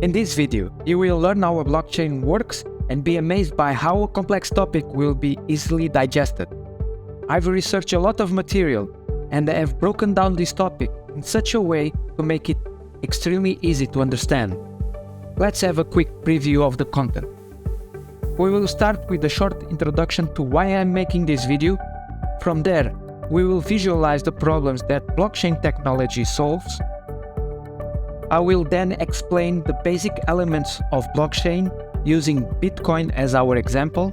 In this video, you will learn how a blockchain works and be amazed by how a complex topic will be easily digested. I've researched a lot of material and I have broken down this topic in such a way to make it extremely easy to understand. Let's have a quick preview of the content. We will start with a short introduction to why I'm making this video. From there, we will visualize the problems that blockchain technology solves. I will then explain the basic elements of blockchain using Bitcoin as our example.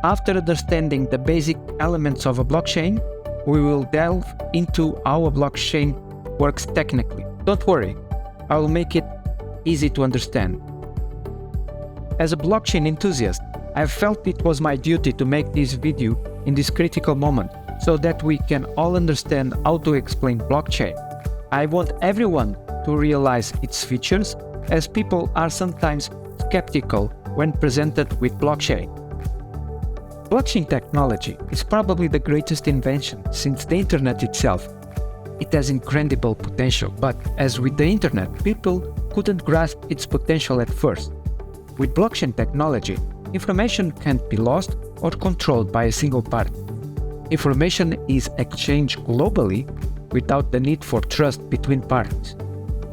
After understanding the basic elements of a blockchain, we will delve into how a blockchain works technically. Don't worry, I will make it easy to understand. As a blockchain enthusiast, I have felt it was my duty to make this video in this critical moment so that we can all understand how to explain blockchain. I want everyone to realize its features, as people are sometimes skeptical when presented with blockchain. Blockchain technology is probably the greatest invention since the internet itself. It has incredible potential, but as with the internet, people couldn't grasp its potential at first. With blockchain technology, information can't be lost or controlled by a single party. Information is exchanged globally without the need for trust between parties.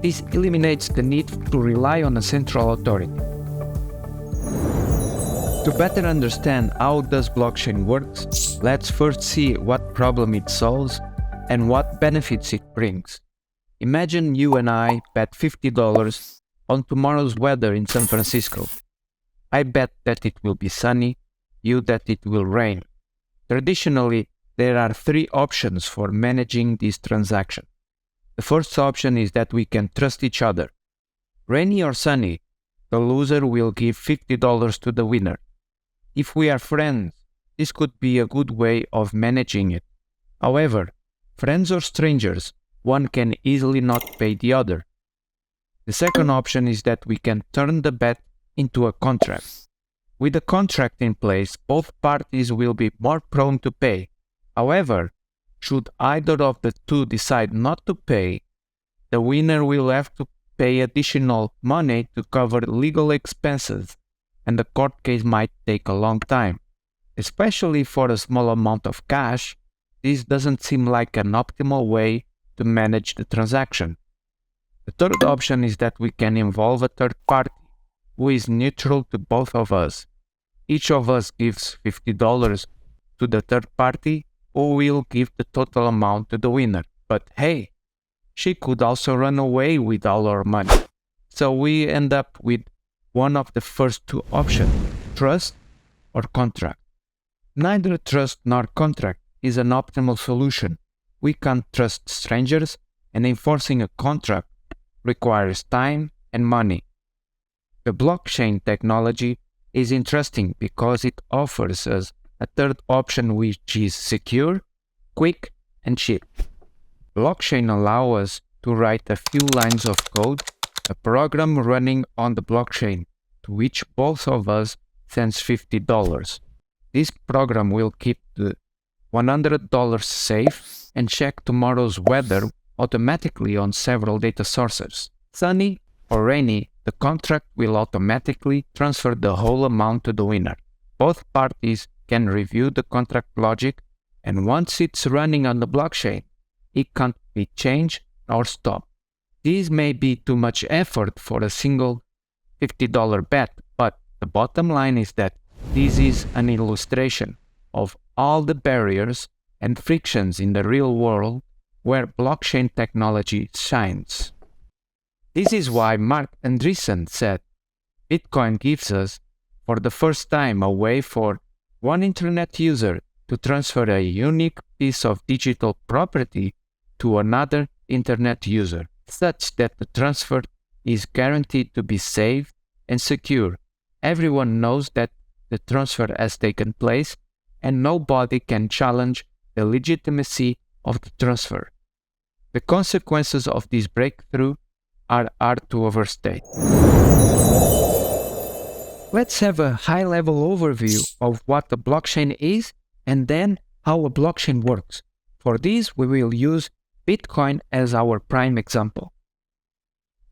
This eliminates the need to rely on a central authority. To better understand how does blockchain works, let's first see what problem it solves and what benefits it brings. Imagine you and I bet $50 on tomorrow's weather in San Francisco. I bet that it will be sunny, you that it will rain. Traditionally, there are three options for managing this transaction. The first option is that we can trust each other. Rainy or sunny, the loser will give $50 to the winner. If we are friends, this could be a good way of managing it. However, friends or strangers, one can easily not pay the other. The second option is that we can turn the bet into a contract. With a contract in place, both parties will be more prone to pay. However, should either of the two decide not to pay, the winner will have to pay additional money to cover legal expenses, and the court case might take a long time. Especially for a small amount of cash, this doesn't seem like an optimal way to manage the transaction. The third option is that we can involve a third party who is neutral to both of us. Each of us gives $50 to the third party, who will give the total amount to the winner. But hey, she could also run away with all our money. So we end up with one of the first two options, trust or contract. Neither trust nor contract is an optimal solution. We can't trust strangers, and enforcing a contract requires time and money. The blockchain technology is interesting because it offers us a third option which is secure, quick, and cheap. Blockchain allows us to write a few lines of code, a program running on the blockchain, to which both of us sends $50. This program will keep the $100 safe and check tomorrow's weather automatically on several data sources. Sunny or rainy, the contract will automatically transfer the whole amount to the winner. Both parties can review the contract logic, and once it's running on the blockchain, it can't be changed or stopped. This may be too much effort for a single $50 bet, but the bottom line is that this is an illustration of all the barriers and frictions in the real world where blockchain technology shines. This is why Mark Andreessen said, Bitcoin gives us, for the first time, a way for one internet user to transfer a unique piece of digital property to another internet user, such that the transfer is guaranteed to be safe and secure. Everyone knows that the transfer has taken place, and nobody can challenge the legitimacy of the transfer. The consequences of this breakthrough are hard to overstate. Let's have a high-level overview of what a blockchain is and then how a blockchain works. For this, we will use Bitcoin as our prime example.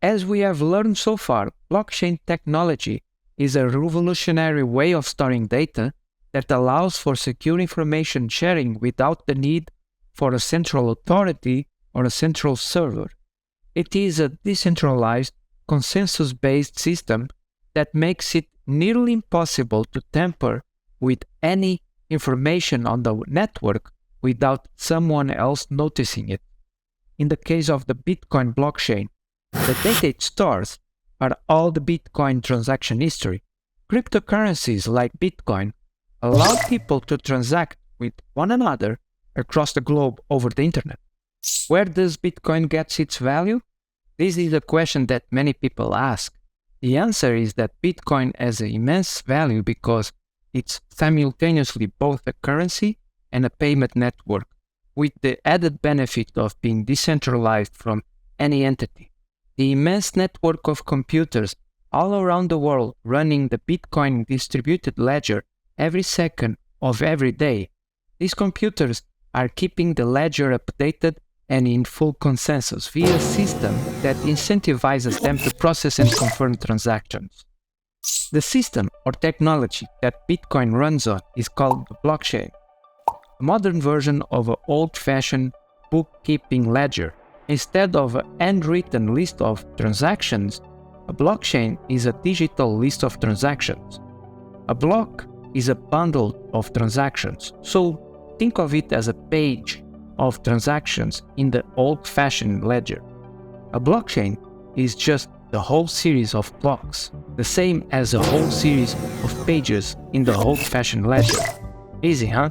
As we have learned so far, blockchain technology is a revolutionary way of storing data that allows for secure information sharing without the need for a central authority or a central server. It is a decentralized, consensus-based system that makes it nearly impossible to tamper with any information on the network without someone else noticing it. In the case of the Bitcoin blockchain, the data it stores are all the Bitcoin transaction history. Cryptocurrencies like Bitcoin allow people to transact with one another across the globe over the internet. Where does Bitcoin get its value? This is a question that many people ask. The answer is that Bitcoin has an immense value because it's simultaneously both a currency and a payment network, with the added benefit of being decentralized from any entity. The immense network of computers all around the world running the Bitcoin distributed ledger every second of every day. These computers are keeping the ledger updated and in full consensus via a system that incentivizes them to process and confirm transactions. The system or technology that Bitcoin runs on is called the blockchain, a modern version of an old-fashioned bookkeeping ledger. Instead of a handwritten list of transactions, a blockchain is a digital list of transactions. A block is a bundle of transactions, so think of it as a page of transactions in the old-fashioned ledger. A blockchain is just the whole series of blocks, the same as a whole series of pages in the old-fashioned ledger. Easy, huh?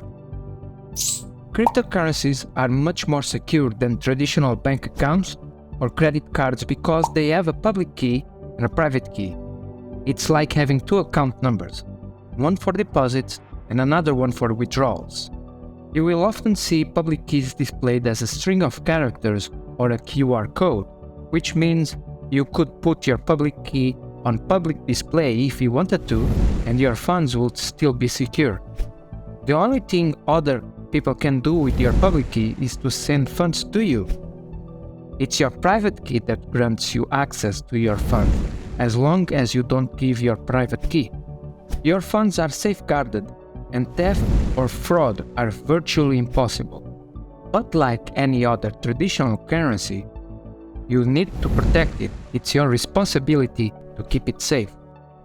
Cryptocurrencies are much more secure than traditional bank accounts or credit cards because they have a public key and a private key. It's like having two account numbers, one for deposits and another one for withdrawals. You will often see public keys displayed as a string of characters or a QR code, which means you could put your public key on public display if you wanted to, and your funds would still be secure. The only thing other people can do with your public key is to send funds to you. It's your private key that grants you access to your funds, as long as you don't give your private key. Your funds are safeguarded, and theft or fraud are virtually impossible. But like any other traditional currency, you need to protect it. It's your responsibility to keep it safe.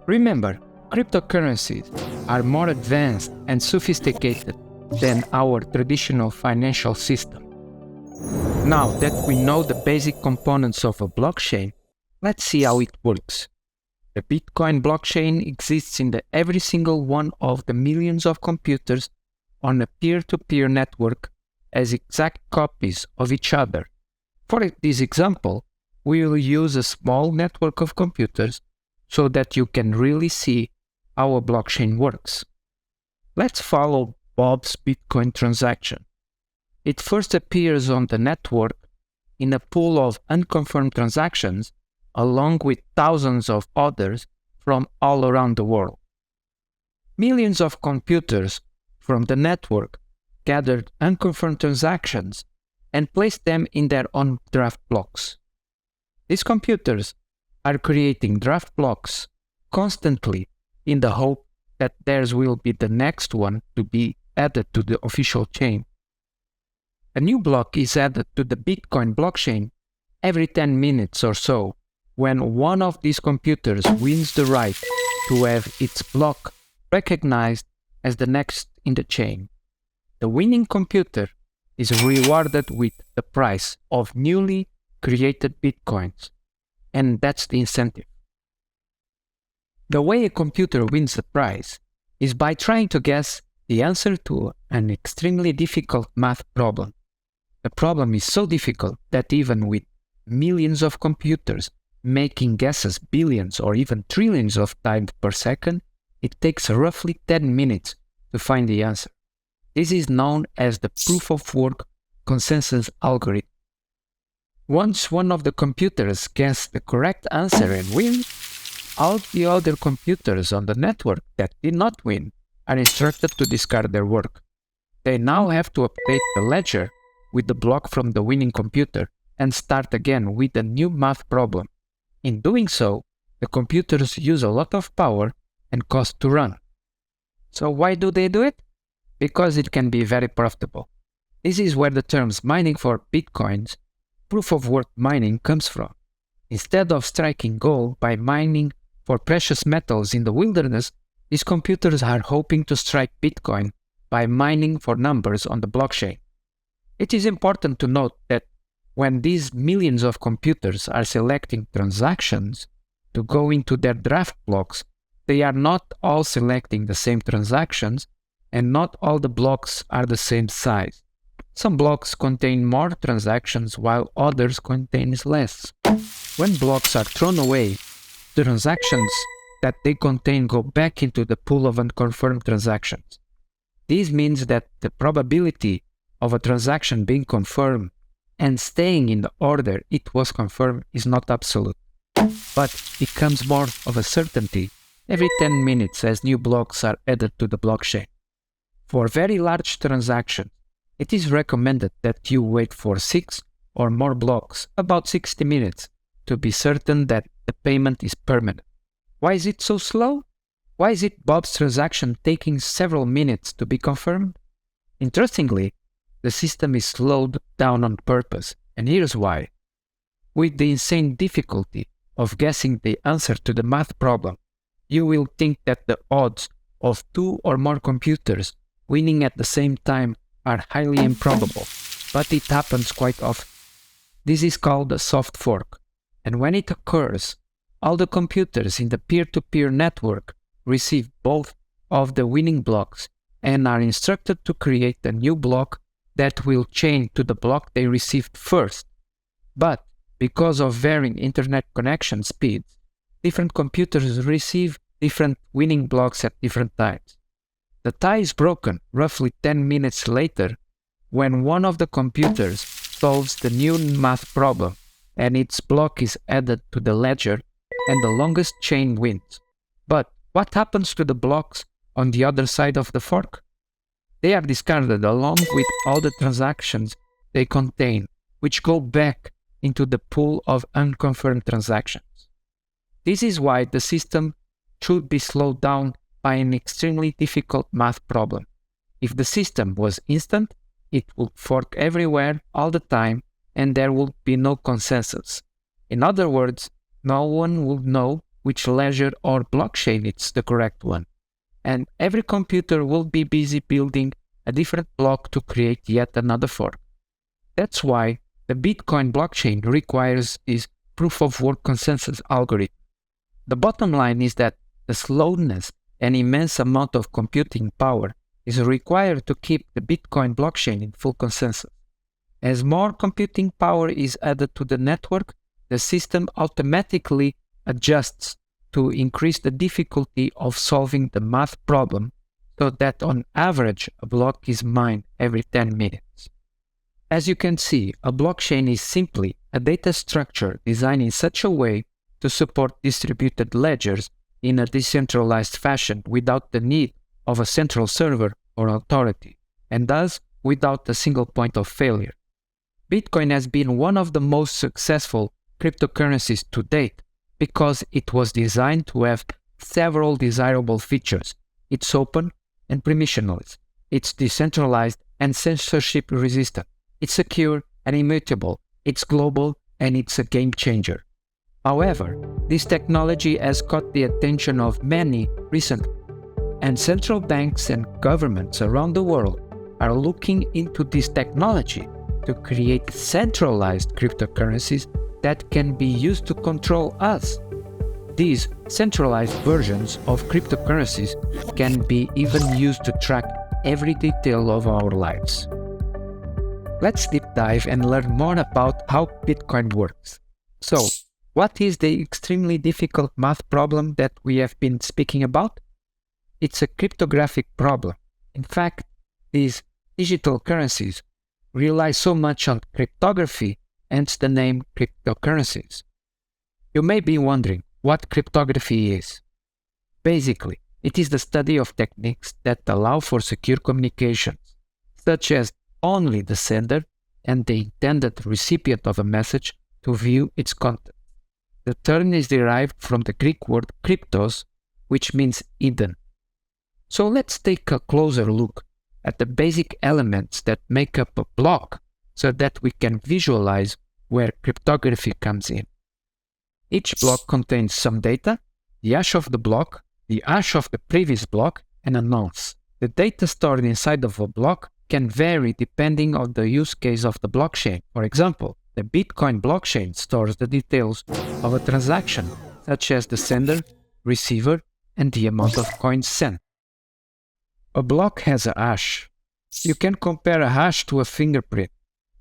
Remember, cryptocurrencies are more advanced and sophisticated than our traditional financial system. Now that we know the basic components of a blockchain, let's see how it works. The Bitcoin blockchain exists in every single one of the millions of computers on a peer-to-peer network as exact copies of each other. For this example, we will use a small network of computers so that you can really see how a blockchain works. Let's follow Bob's Bitcoin transaction. It first appears on the network in a pool of unconfirmed transactions along with thousands of others from all around the world. Millions of computers from the network gathered unconfirmed transactions and placed them in their own draft blocks. These computers are creating draft blocks constantly in the hope that theirs will be the next one to be added to the official chain. A new block is added to the Bitcoin blockchain every 10 minutes or so, when one of these computers wins the right to have its block recognized as the next in the chain. The winning computer is rewarded with the price of newly created Bitcoins, and that's the incentive. The way a computer wins the prize is by trying to guess the answer to an extremely difficult math problem. The problem is so difficult that even with millions of computers making guesses billions or even trillions of times per second, it takes roughly 10 minutes to find the answer. This is known as the proof-of-work consensus algorithm. Once one of the computers guesses the correct answer and wins, all the other computers on the network that did not win are instructed to discard their work. They now have to update the ledger with the block from the winning computer and start again with a new math problem. In doing so, the computers use a lot of power and cost to run. So why do they do it? Because it can be very profitable. This is where the terms mining for bitcoins, proof of work mining, comes from. Instead of striking gold by mining for precious metals in the wilderness, these computers are hoping to strike Bitcoin by mining for numbers on the blockchain. It is important to note that when these millions of computers are selecting transactions to go into their draft blocks, they are not all selecting the same transactions, and not all the blocks are the same size. Some blocks contain more transactions while others contain less. When blocks are thrown away, the transactions that they contain go back into the pool of unconfirmed transactions. This means that the probability of a transaction being confirmed and staying in the order it was confirmed is not absolute, but becomes more of a certainty every 10 minutes as new blocks are added to the blockchain. For very large transactions, it is recommended that you wait for 6 or more blocks, about 60 minutes, to be certain that the payment is permanent. Why is it so slow? Why is it Bob's transaction taking several minutes to be confirmed? Interestingly, the system is slowed down on purpose, and here's why. With the insane difficulty of guessing the answer to the math problem, you will think that the odds of 2 or more computers winning at the same time are highly improbable, but it happens quite often. This is called a soft fork, and when it occurs, all the computers in the peer-to-peer network receive both of the winning blocks and are instructed to create a new block that will chain to the block they received first. But because of varying internet connection speeds, different computers receive different winning blocks at different times. The tie is broken roughly 10 minutes later when one of the computers solves the new math problem and its block is added to the ledger and the longest chain wins. But what happens to the blocks on the other side of the fork? They are discarded along with all the transactions they contain, which go back into the pool of unconfirmed transactions. This is why the system should be slowed down by an extremely difficult math problem. If the system was instant, it would fork everywhere all the time and there would be no consensus. In other words, no one would know which ledger or blockchain is the correct one, and every computer will be busy building a different block to create yet another fork. That's why the Bitcoin blockchain requires this proof-of-work consensus algorithm. The bottom line is that the slowness and immense amount of computing power is required to keep the Bitcoin blockchain in full consensus. As more computing power is added to the network, the system automatically adjusts to increase the difficulty of solving the math problem so that on average a block is mined every 10 minutes. As you can see, a blockchain is simply a data structure designed in such a way to support distributed ledgers in a decentralized fashion without the need of a central server or authority, and thus without a single point of failure. Bitcoin has been one of the most successful cryptocurrencies to date because it was designed to have several desirable features. It's open and permissionless. It's decentralized and censorship resistant. It's secure and immutable. It's global and it's a game changer. However, this technology has caught the attention of many recently, and central banks and governments around the world are looking into this technology to create centralized cryptocurrencies that can be used to control us. These centralized versions of cryptocurrencies can be even used to track every detail of our lives. Let's deep dive and learn more about how Bitcoin works. So, what is the extremely difficult math problem that we have been speaking about? It's a cryptographic problem. In fact, these digital currencies rely so much on cryptography, hence the name cryptocurrencies. You may be wondering what cryptography is. Basically, it is the study of techniques that allow for secure communications, such as only the sender and the intended recipient of a message to view its content. The term is derived from the Greek word kryptos, which means hidden. So let's take a closer look at the basic elements that make up a block so that we can visualize where cryptography comes in. Each block contains some data, the hash of the block, the hash of the previous block, and a nonce. The data stored inside of a block can vary depending on the use case of the blockchain. For example, the Bitcoin blockchain stores the details of a transaction, such as the sender, receiver, and the amount of coins sent. A block has a hash. You can compare a hash to a fingerprint.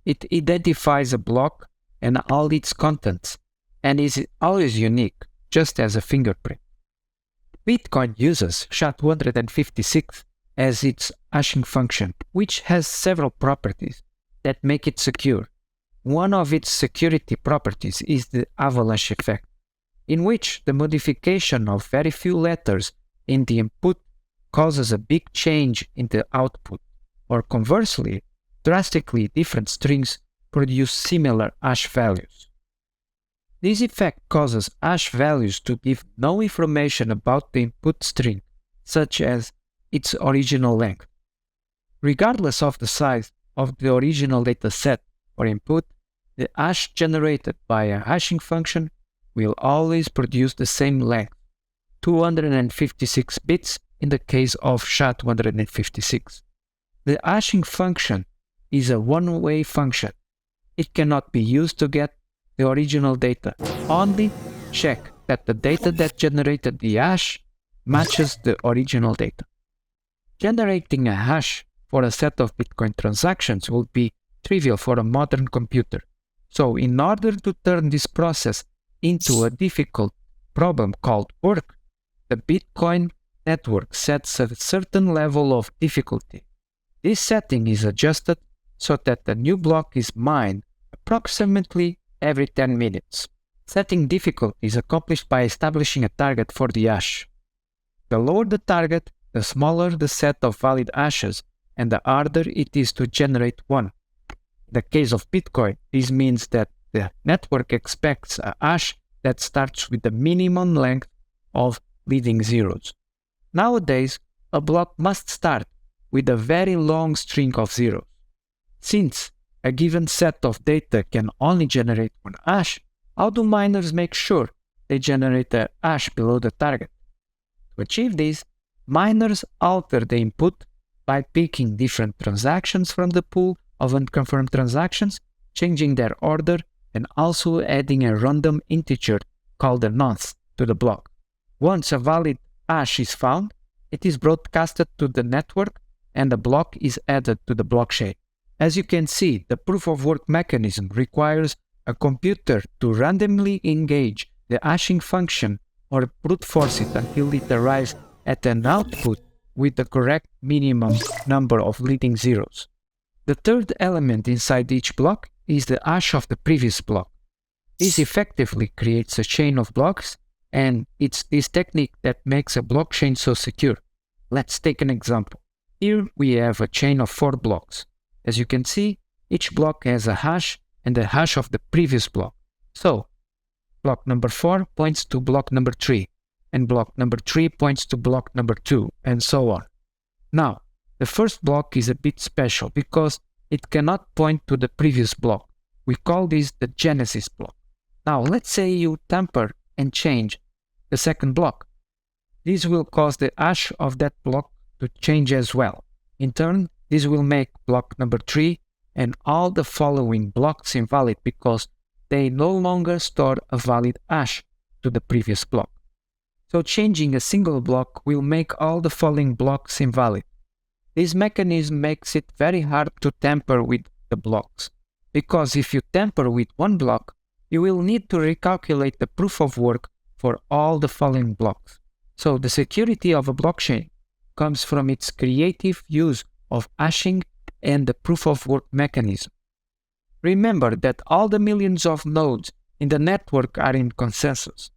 It identifies a block and all its contents, and is always unique, just as a fingerprint. Bitcoin uses SHA-256 as its hashing function, which has several properties that make it secure. One of its security properties is the avalanche effect, in which the modification of very few letters in the input causes a big change in the output, or conversely, drastically different strings produce similar hash values. This effect causes hash values to give no information about the input string, such as its original length. Regardless of the size of the original data set or input, the hash generated by a hashing function will always produce the same length, 256 bits in the case of SHA-256. The hashing function is a one-way function. It cannot be used to get the original data. Only check that the data that generated the hash matches the original data. Generating a hash for a set of Bitcoin transactions will be trivial for a modern computer. So in order to turn this process into a difficult problem called work, the Bitcoin network sets a certain level of difficulty. This setting is adjusted so that the new block is mined approximately every 10 minutes. Setting difficulty is accomplished by establishing a target for the hash. The lower the target, the smaller the set of valid hashes, and the harder it is to generate one. In the case of Bitcoin, this means that the network expects a hash that starts with the minimum length of leading zeros. Nowadays, a block must start with a very long string of zeros. Since a given set of data can only generate one hash, how do miners make sure they generate a hash below the target? To achieve this, miners alter the input by picking different transactions from the pool of unconfirmed transactions, changing their order, and also adding a random integer called a nonce to the block. Once a valid hash is found, it is broadcasted to the network and the block is added to the blockchain. As you can see, the proof-of-work mechanism requires a computer to randomly engage the hashing function or brute force it until it arrives at an output with the correct minimum number of leading zeros. The third element inside each block is the hash of the previous block. This effectively creates a chain of blocks, and it's this technique that makes a blockchain so secure. Let's take an example. Here we have a chain of 4 blocks. As you can see, each block has a hash and the hash of the previous block. So, block number 4 points to block number 3, and block number 3 points to block number 2, and so on. Now, the first block is a bit special because it cannot point to the previous block. We call this the genesis block. Now, let's say you tamper and change the second block. This will cause the hash of that block to change as well. In turn, this will make block number 3 and all the following blocks invalid because they no longer store a valid hash to the previous block. So changing a single block will make all the following blocks invalid. This mechanism makes it very hard to tamper with the blocks, because if you tamper with one block, you will need to recalculate the proof of work for all the following blocks. So the security of a blockchain comes from its creative use of hashing and the proof of work mechanism. Remember that all the millions of nodes in the network are in consensus.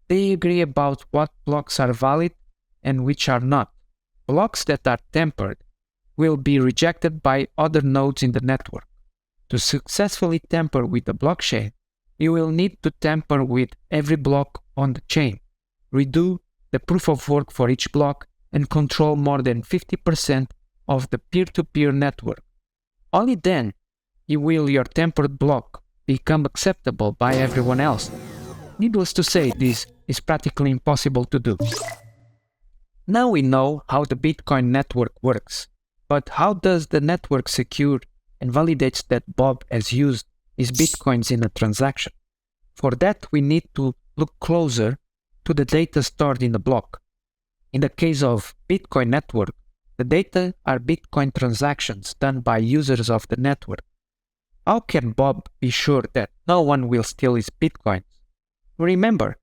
They agree about what blocks are valid and which are not. Blocks that are tampered will be rejected by other nodes in the network. To successfully tamper with the blockchain, you will need to tamper with every block on the chain, redo the proof of work for each block, and control more than 50% of the peer-to-peer network. Only then will your tampered block become acceptable by everyone else. Needless to say, this is practically impossible to do. Now we know how the Bitcoin network works, but how does the network secure and validates that Bob has used his Bitcoins in a transaction? For that, we need to look closer to the data stored in the block. In the case of Bitcoin network, the data are Bitcoin transactions done by users of the network. How can Bob be sure that no one will steal his Bitcoins? Remember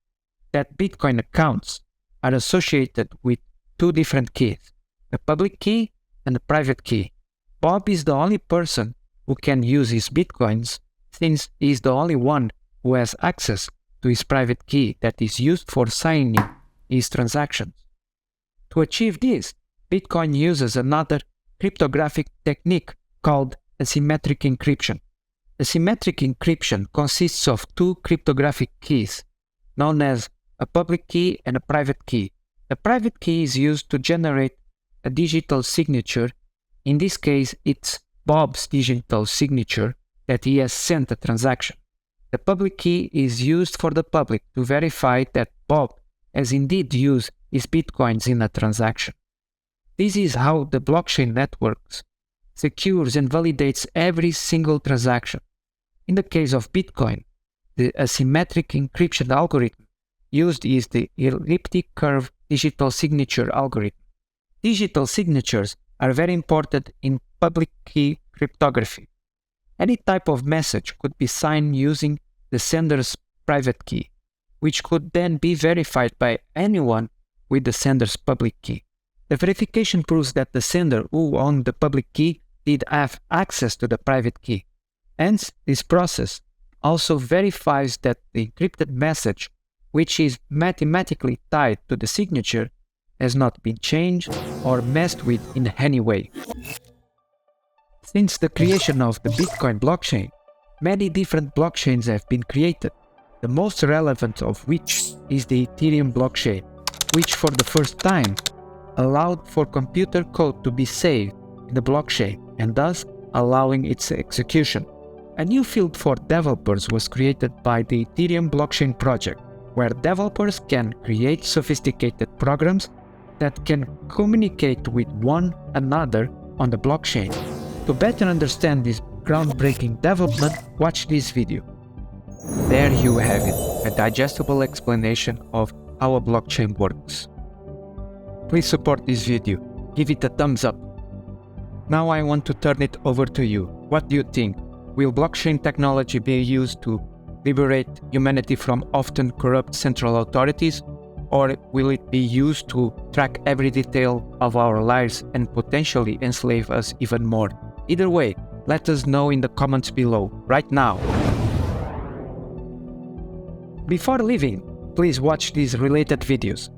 that Bitcoin accounts are associated with two different keys, the public key and the private key. Bob is the only person who can use his Bitcoins since he is the only one who has access to his private key that is used for signing his transactions. To achieve this, Bitcoin uses another cryptographic technique called asymmetric encryption. Asymmetric encryption consists of two cryptographic keys, known as a public key and a private key. The private key is used to generate a digital signature. In this case, it's Bob's digital signature that he has sent a transaction. The public key is used for the public to verify that Bob has indeed used his Bitcoins in a transaction. This is how the blockchain networks secures and validates every single transaction. In the case of Bitcoin, the asymmetric encryption algorithm used is the elliptic curve digital signature algorithm. Digital signatures are very important in public key cryptography. Any type of message could be signed using the sender's private key, which could then be verified by anyone with the sender's public key. The verification proves that the sender who owned the public key did have access to the private key. Hence, this process also verifies that the encrypted message, which is mathematically tied to the signature, has not been changed or messed with in any way. Since the creation of the Bitcoin blockchain, many different blockchains have been created, the most relevant of which is the Ethereum blockchain, which for the first time allowed for computer code to be saved in the blockchain and thus allowing its execution. A new field for developers was created by the Ethereum blockchain project, where developers can create sophisticated programs that can communicate with one another on the blockchain. To better understand this groundbreaking development, watch this video. There you have it, a digestible explanation of how a blockchain works. Please support this video, give it a thumbs up. Now I want to turn it over to you. What do you think? Will blockchain technology be used to liberate humanity from often corrupt central authorities? Or will it be used to track every detail of our lives and potentially enslave us even more? Either way, let us know in the comments below, right now. Before leaving, please watch these related videos.